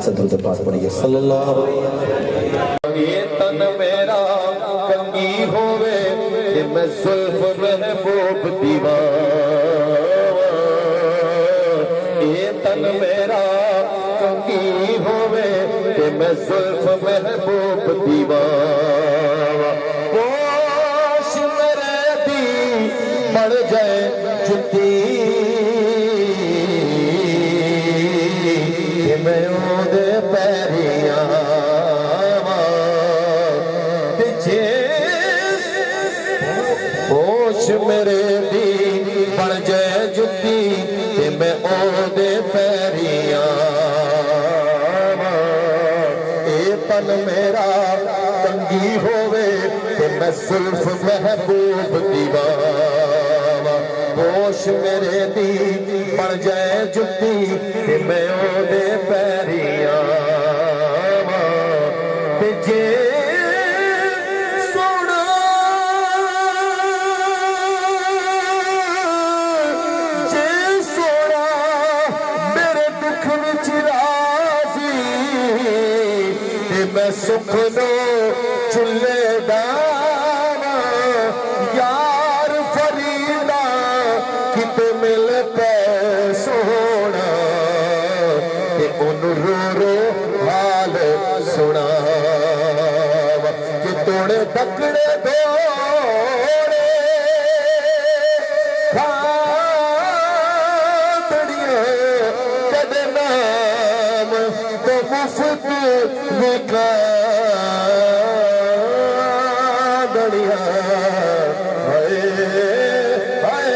मोहब्बत से दुरूद पाक पढ़िए सल्लल्लाहु अलैहि वसल्लम। ये तन मेरा कंगी होवे कि मैं जुल्फ महबूब दीवाना, ये तन मेरा कंगी होवे कि मैं जुल्फ महबूब दीवाना। पोश मेरे दी बढ़ जाए जुती मैं ओदे पैरिया होश मेरे दी बन जाए जुती ते मैं ओदे पैरिया। ए तन मेरा कंगी होवे ते मैं जुल्फ महबूब दीवाना। होश मेरे दी बन जाए जुती ते मैं ओदे पैरिया। जे सोना जे सोना मेरे दुख विच राजी ते मैं सुख नो चुल्ले दाना। यार फरीदा किते मिल पे सोना ते ओनू रो रो हाल सुना कि तोड़े दकड़े दौड़े खादड़िया कदे नाम तो मुफ्त विकादड़िया। हाय हाय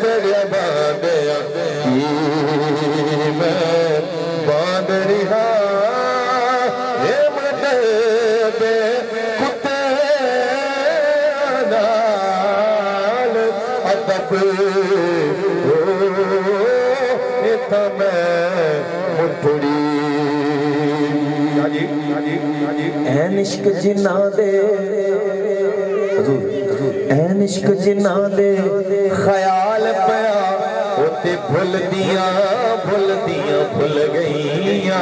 तेरे बांधिया की मैं बांधड़िया। इश्क जिन्ना दे इश्क जिन्ना दे ख्याल पया उते भुल गईया।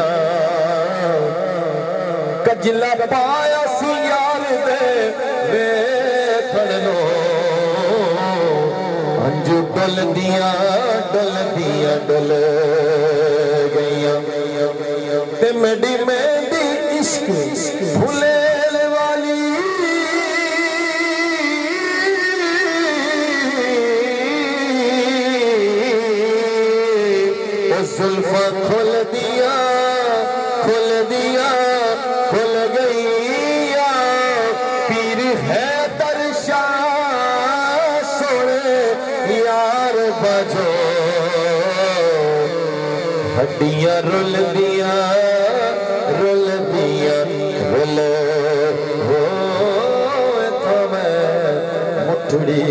कजला पाया सी यार दे वेखण नो अंजू डुल गईया। ते मेरी मेहंदी इश्क फुलेल वाली जुल्फा खुल गईया। पीर है दरशा सोने यार बजो हड्डियां रुल हो तो मैं मुठड़ी